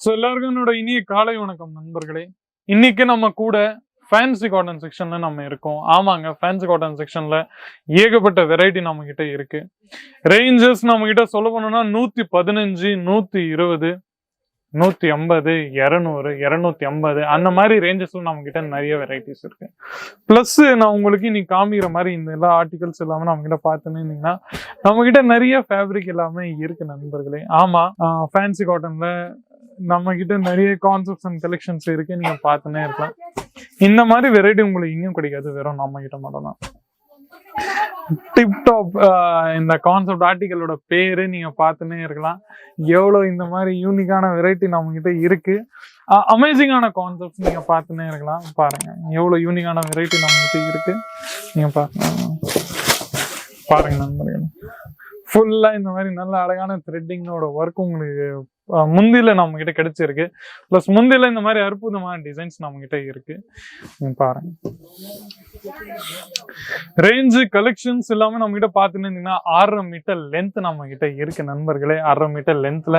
So எல்லாருக்கும் என்னோட இனிய காலை வணக்கம் நண்பர்களே. இன்னைக்கு நம்ம கூட ஃபேன்சி காட்டன் செக்ஷன்ல நம்ம இருக்கோம். ஆமாங்க, ஃபேன்சி காட்டன் செக்ஷன்ல ஏகப்பட்ட வெரைட்டி நம்ம கிட்ட இருக்கு. ரேஞ்சஸ் நம்ம கிட்ட சொல்ல போனோம்னா 115, 120, 150, 200, 250 அந்த மாதிரி ரேஞ்சஸ்ல நம்ம கிட்ட நிறைய வெரைட்டிஸ் இருக்கு. பிளஸ் நான் உங்களுக்கு இன்னைக்கு காமிக்கிற மாதிரி இந்த எல்லா ஆர்டிகல்ஸ் எல்லாமே நம்ம கிட்ட பார்த்துன்னு இருந்தீங்கன்னா நம்ம கிட்ட நிறைய ஃபேப்ரிக் எல்லாமே இருக்கு நண்பர்களே. ஆமா, ஃபேன்சி காட்டன்ல நம்ம கிட்ட நிறைய கான்செப்ட்ஸ் அண்ட் கலெக்ஷன்ஸ் இருக்கு. நீங்க பார்த்துன்னே இருக்கலாம். இந்த மாதிரி வெரைட்டி உங்களுக்கு இங்கேயும் கிடைக்காது, வெறும் நம்ம கிட்ட மட்டும் தான். டிப்டாப் இந்த கான்செப்ட் ஆர்டிகளோட பேரு நீங்க பார்த்துன்னே இருக்கலாம். எவ்வளவு இந்த மாதிரி யூனிக்கான வெரைட்டி நம்ம கிட்ட இருக்கு. அமேசிங்கான கான்செப்ட்ஸ் நீங்க பார்த்துன்னே இருக்கலாம். பாருங்க எவ்வளவு யூனிக்கான வெரைட்டி நம்ம கிட்ட இருக்கு. நீங்க பாருங்க நண்பர்கள், ஃபுல்லா இந்த மாதிரி நல்ல அழகான த்ரெட்டிங்கோட ஒர்க் உங்களுக்கு முந்தில நம்ம கிட்ட கிடைச்சிருக்கு. பிளஸ் முந்தில இந்த மாதிரி அற்புதமான டிசைன்ஸ் நம்ம கிட்ட இருக்கு. பாருங்க ரேஞ்சு கலெக்ஷன்ஸ் எல்லாமே நம்ம கிட்ட பாத்துன்னு இருந்தீங்கன்னா 6.5 மீட்டர் லென்த் நம்ம கிட்ட இருக்கு நண்பர்களே. 6.5 மீட்டர் லென்த்ல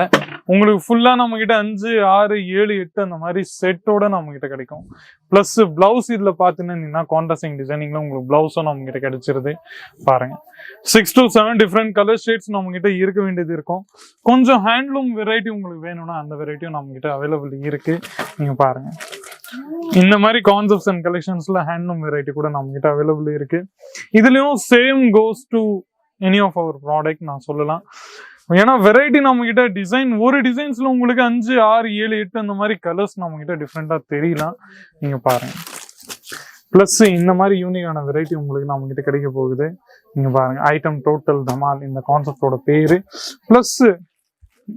உங்களுக்கு ஃபுல்லா நம்ம கிட்ட 5, 6, 7, 8 அந்த மாதிரி செட்டோட நம்ம கிட்ட கிடைக்கும். பிளஸ் பிளவுஸ் இதுல பாத்துன்னு இருந்தீங்கன்னா கான்ட்ராஸ்டிங் டிசைனிங்ல உங்களுக்கு பிளவுஸும் நம்ம கிட்ட கிடைச்சிருது. பாருங்க 6 to 7 டிஃப்ரெண்ட் கலர் ஷேட்ஸ் நம்ம கிட்ட இருக்க வேண்டியது இருக்கும். கொஞ்சம் ஹேண்ட்லூம் வெரைட்டி உங்களுக்கு வேணும்னா அந்த வெரைட்டியும் நம்ம கிட்ட அவைலபிள் இருக்கு. நீங்க பாருங்க இந்த மாதிரி கான்செப்ட்ஸ் அண்ட் கலெக்ஷன்ஸ்ல ஹேண்ட்லூம் வெரைட்டி கூட நம்ம கிட்ட அவைலபிள் இருக்கு. இதுலயும் same goes to any of our product நான் சொல்லலாம். ஏன்னா வெரைட்டி நம்ம கிட்ட டிசைன் ஒரு டிசைன்ஸ்ல உங்களுக்கு 5, 6, 7, 8 அந்த மாதிரி கலர்ஸ் நம்ம கிட்ட டிஃப்ரெண்டா தெரியலாம். நீங்க பாருங்க. பிளஸ் இந்த மாதிரி யூனிக்கான வெரைட்டி உங்களுக்கு நம்ம கிட்ட கிடைக்க போகுது. நீங்க பாருங்க ஐட்டம் டோட்டல் தமால் இந்த கான்செப்டோட பேரு. பிளஸ்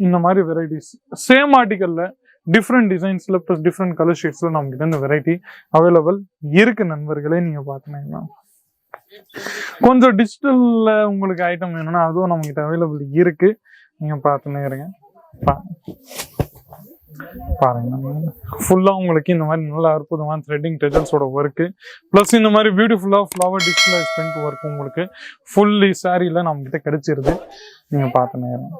இந்த மாதிரி வெரைட்டிஸ் சேம் ஆர்டிகல்ல டிஃப்ரெண்ட் டிசைன்ஸ்ல பிளஸ் டிஃப்ரெண்ட் கலர் ஷேட்ஸ்ல நம்ம கிட்ட இந்த வெரைட்டி அவைலபிள் இருக்கு நண்பர்களே. நீங்க பாத்தீங்கன்னா கொஞ்சம் டிஜிட்டல்ல உங்களுக்கு ஐட்டம் வேணும்னா அதுவும் நம்ம கிட்ட அவைலபிள் இருக்கு. நீங்க பாத்துன்னே இருங்க. பாருங்க ஃபுல்லா உங்களுக்கு இந்த மாதிரி நல்ல அற்புதமான த்ரெட்டிங் டெஜல்ஸோட ஒர்க்கு பிளஸ் இந்த மாதிரி பியூட்டிஃபுல்லா ஃபிளவர் டிஸ்பிளே ஸ்பிரிண்ட் ஒர்க் உங்களுக்கு ஃபுல்லி சாரியில நம்ம கிட்ட கிடைச்சிருது. நீங்க பாத்துன்னே இருங்க.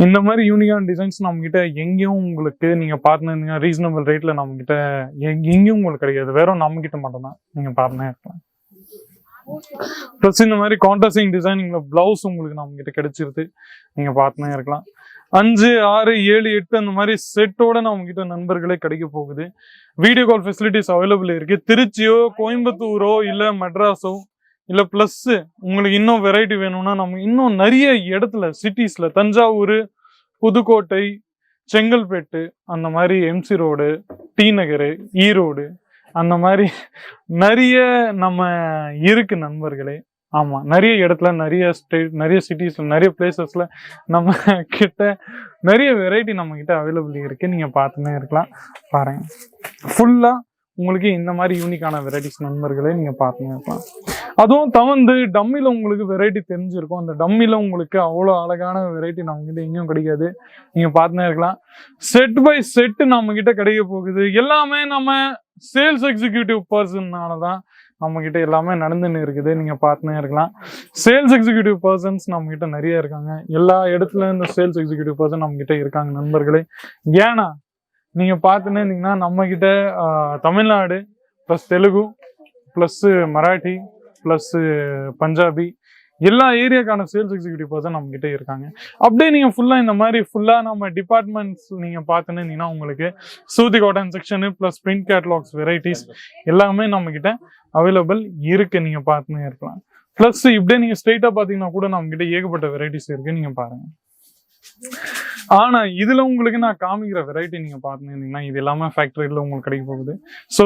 இந்த மாதிரி யூனிக்கான டிசைன்ஸ் நம்ம கிட்ட எங்கேயும் உங்களுக்கு நீங்க பார்த்துருந்தீங்க ரீசனபிள் ரேட்ல நம்ம கிட்ட எங்கேயும் உங்களுக்கு கிடைக்காது, வெறும் நம்ம கிட்ட மட்டும் தான். நீங்க பார்த்துனே இருக்கலாம். பிளஸ் இந்த மாதிரி கான்ட்ராஸ்டிங் டிசைனிங்ல பிளவுஸ் உங்களுக்கு நம்ம கிட்ட கிடைச்சிருது. நீங்க பார்த்துனே இருக்கலாம். 5, 6, 7, 8 அந்த மாதிரி செட்டோட நம்ம கிட்ட நண்பர்களே கிடைக்க போகுது. வீடியோ கால் ஃபெசிலிட்டிஸ் அவைலபிள் இருக்கு. திருச்சியோ, கோயம்புத்தூரோ, இல்ல மெட்ராஸோ, இல்ல பிளஸ் உங்களுக்கு இன்னும் வெரைட்டி வேணும்னா நம்ம இன்னும் நிறைய இடத்துல சிட்டிஸ்ல தஞ்சாவூர், புதுக்கோட்டை, செங்கல்பேட்டு அந்த மாதிரி எம்சி ரோடு, டி நகர், ஈரோடு அந்த மாதிரி நிறைய நம்ம இருக்கு நண்பர்களே. ஆமா, நிறைய இடத்துல நிறைய ஸ்டேட் நிறைய சிட்டிஸ்ல நிறைய பிளேசஸ்ல நம்ம கிட்ட நிறைய வெரைட்டி நம்ம கிட்ட அவைலபிள் இருக்கு. நீங்க பார்த்துன்னே இருக்கலாம். பாருங்க ஃபுல்லா உங்களுக்கு இந்த மாதிரி யூனிக்கான வெரைட்டிஸ் நண்பர்களே நீங்க பார்த்துன்னே இருக்கலாம். அதுவும் தவிர்த்து டம்மில உங்களுக்கு வெரைட்டி தெரிஞ்சிருக்கும். அந்த டம்மில உங்களுக்கு அவ்வளோ அழகான வெரைட்டி நம்ம கிட்ட எங்கேயும் கிடைக்காது. நீங்க பார்த்துன்னே இருக்கலாம். செட் பை செட் நம்ம கிட்ட கிடைக்க போகுது. எல்லாமே நம்ம சேல்ஸ் எக்ஸிக்யூட்டிவ் பர்சன்னாலதான் நம்ம கிட்ட எல்லாமே நடந்துன்னு இருக்குது. நீங்க பார்த்துன்னே இருக்கலாம். சேல்ஸ் எக்ஸிக்யூட்டிவ் பர்சன்ஸ் நம்ம கிட்ட நிறைய இருக்காங்க. எல்லா இடத்துல இந்த சேல்ஸ் எக்ஸிக்யூட்டிவ் பர்சன் நம்ம கிட்ட இருக்காங்க நண்பர்களே. ஏன்னா நீங்க பார்த்துன்னே இருந்தீங்கன்னா நம்ம கிட்ட Tamil Nadu plus Telugu plus Marathi plus Punjabi எல்லா ஏரியாக்கான சேல்ஸ் எக்ஸிக்யூட்டிவ் பர்சன் நம்ம கிட்ட இருக்காங்க. அப்படியே நீங்க ஃபுல்லா இந்த மாதிரி ஃபுல்லா நம்ம டிபார்ட்மெண்ட்ஸ் நீங்க பார்த்துன்னு இருந்தீங்கன்னா உங்களுக்கு சூதி cotton section plus print catalogues varieties எல்லாமே நம்ம கிட்ட அவைலபிள் இருக்கு. நீங்க பார்த்துன்னே இருக்கலாம். பிளஸ் இப்படியே நீங்க ஸ்ட்ரெயிட்டா பாத்தீங்கன்னா கூட நம்ம கிட்ட ஏகப்பட்ட வெரைட்டிஸ் இருக்கு. நீங்க பாருங்க. ஆனா இதுல உங்களுக்கு நான் காமிக்கிற வெரைட்டி நீங்க பார்த்துருந்தீங்கன்னா இது எல்லாமே ஃபேக்டரியில உங்களுக்கு கிடைக்க போகுது. ஸோ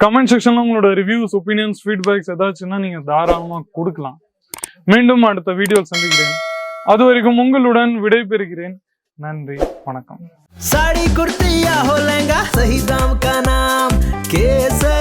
கமெண்ட் செக்ஷன்ல உங்களோட ரிவ்யூஸ், ஒப்பீனியன்ஸ், ஃபீட்பேக்ஸ் ஏதாச்சுன்னா நீங்க தாராளமா கொடுக்கலாம். மீண்டும் அடுத்த வீடியோ சந்திக்கிறேன். அது வரைக்கும் உங்களுடன் விடை பெறுகிறேன். நன்றி, வணக்கம். साड़ी कुर्ती या हो लहंगा सही दाम का नाम केसर।